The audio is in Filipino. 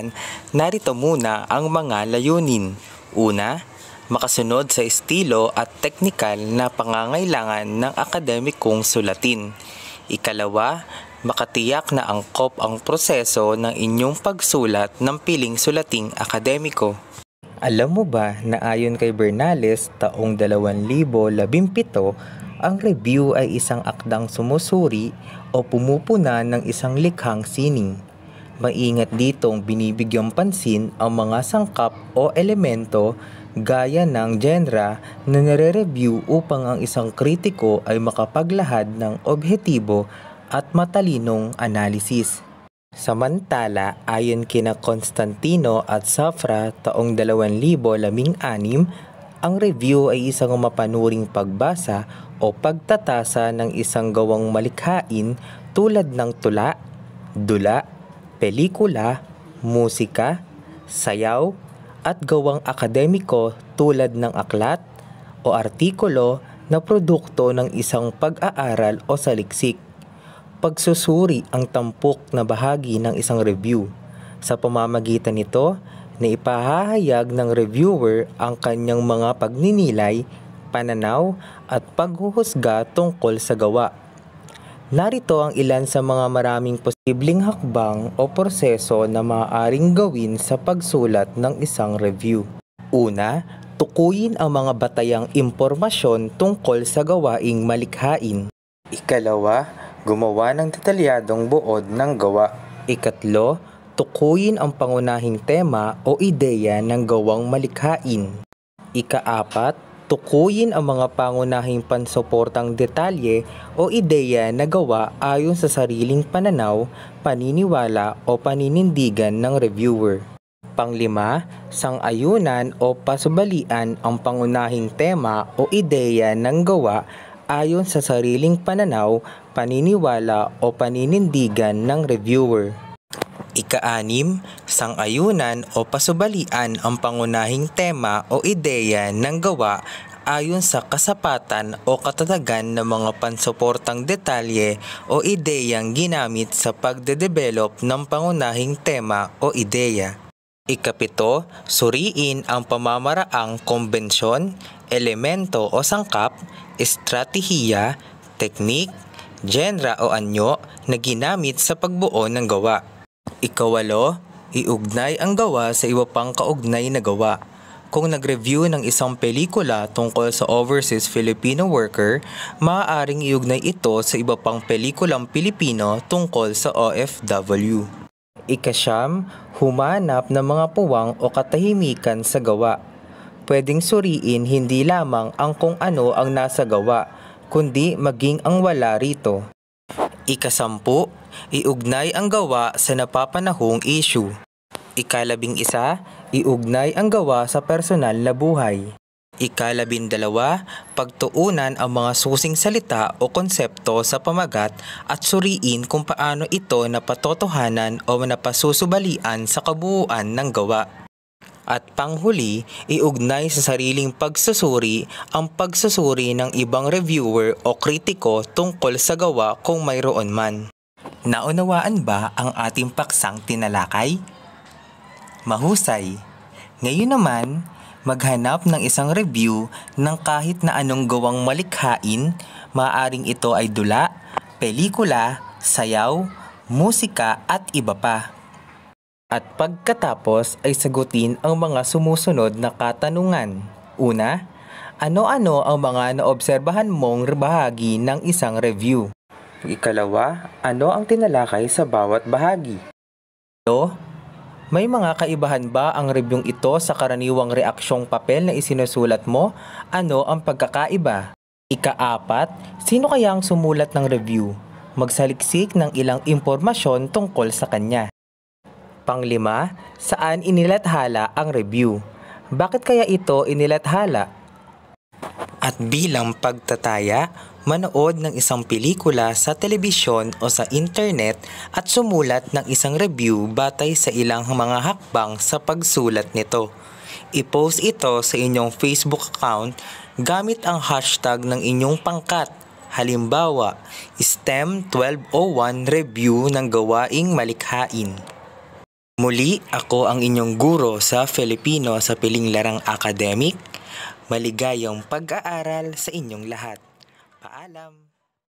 pag-usapan, narito muna ang mga layunin. Una, makasunod sa estilo at teknikal na pangangailangan ng akademikong sulatin. Ikalawa, makatiyak na angkop ang proseso ng inyong pagsulat ng piling sulating akademiko. Alam mo ba na ayon kay Bernales taong 2017, ang review ay isang akdang sumusuri o pumupuna ng isang likhang sining. Maingat ditong binibigyang pansin ang mga sangkap o elemento gaya ng genre na nire-review upang ang isang kritiko ay makapaglahad ng objektibo at matalinong analisis. Samantala, ayon kina Constantino at Safra taong 2016, ang review ay isang mapanuring pagbasa o pagtatasa ng isang gawang malikhain tulad ng tula, dula, pelikula, musika, sayaw, at gawang akademiko tulad ng aklat o artikulo na produkto ng isang pag-aaral o saliksik. Pagsusuri ang tampok na bahagi ng isang review. Sa pamamagitan nito, na ipahahayag ng reviewer ang kanyang mga pagninilay, pananaw at paghuhusga tungkol sa gawa. Narito ang ilan sa mga maraming posibleng hakbang o proseso na maaaring gawin sa pagsulat ng isang review. Una, tukuyin ang mga batayang impormasyon tungkol sa gawaing malikhain. Ikalawa, gumawa ng detalyadong buod ng gawa. Ikatlo, tukuyin ang pangunahing tema o ideya ng gawang malikhain. Ikaapat, tukuyin ang mga pangunahing pansuportang detalye o ideya na gawa ayon sa sariling pananaw, paniniwala o paninindigan ng reviewer. Panglima, sang-ayunan o pasubalian ang pangunahing tema o ideya ng gawa ayon sa sariling pananaw, paniniwala o paninindigan ng reviewer. Ika-anim, sang-ayunan o pasubalian ang pangunahing tema o ideya ng gawa ayon sa kasapatan o katatagan ng mga pansuportang detalye o ideyang ginamit sa pagdedevelop ng pangunahing tema o ideya. Ikapito, suriin ang pamamaraang kombensyon, elemento o sangkap, estratehiya, teknik, genre o anyo na ginamit sa pagbuo ng gawa. Ikawalo, iugnay ang gawa sa iba pang kaugnay na gawa. Kung nag-review ng isang pelikula tungkol sa overseas Filipino worker, maaaring iugnay ito sa iba pang pelikulang Pilipino tungkol sa OFW. Ikasyam, humanap ng mga puwang o katahimikan sa gawa. Pwedeng suriin hindi lamang ang kung ano ang nasa gawa, kundi maging ang wala rito. Ikasampu, iugnay ang gawa sa napapanahong issue. Ikalabing-isa, iugnay ang gawa sa personal na buhay. Ikalabindalawa, pagtuunan ang mga susing salita o konsepto sa pamagat at suriin kung paano ito napatotohanan o napasusubalian sa kabuuan ng gawa. At panghuli, iugnay sa sariling pagsusuri ang pagsusuri ng ibang reviewer o kritiko tungkol sa gawa kung mayroon man. Naunawaan ba ang ating paksang tinalakay? Mahusay! Ngayon naman, maghanap ng isang review ng kahit na anong gawang malikhain, maaaring ito ay dula, pelikula, sayaw, musika at iba pa. At pagkatapos ay sagutin ang mga sumusunod na katanungan. Una, ano-ano ang mga naobserbahan mong bahagi ng isang review? Ikalawa, ano ang tinalakay sa bawat bahagi? Ito, may mga kaibahan ba ang reviewng ito sa karaniwang reaksyong papel na isinusulat mo? Ano ang pagkakaiba? Ika-apat, sino kaya ang sumulat ng review? Magsaliksik ng ilang impormasyon tungkol sa kanya. Panglima, saan inilathala ang review? Bakit kaya ito inilathala? At bilang pagtataya, manood ng isang pelikula sa telebisyon o sa internet at sumulat ng isang review batay sa ilang mga hakbang sa pagsulat nito. I-post ito sa inyong Facebook account gamit ang hashtag ng inyong pangkat. Halimbawa, STEM 1201 review ng gawaing malikhain. Muli, ako ang inyong guro sa Filipino sa Piling Larang Academic. Maligayang pag-aaral sa inyong lahat. Paalam!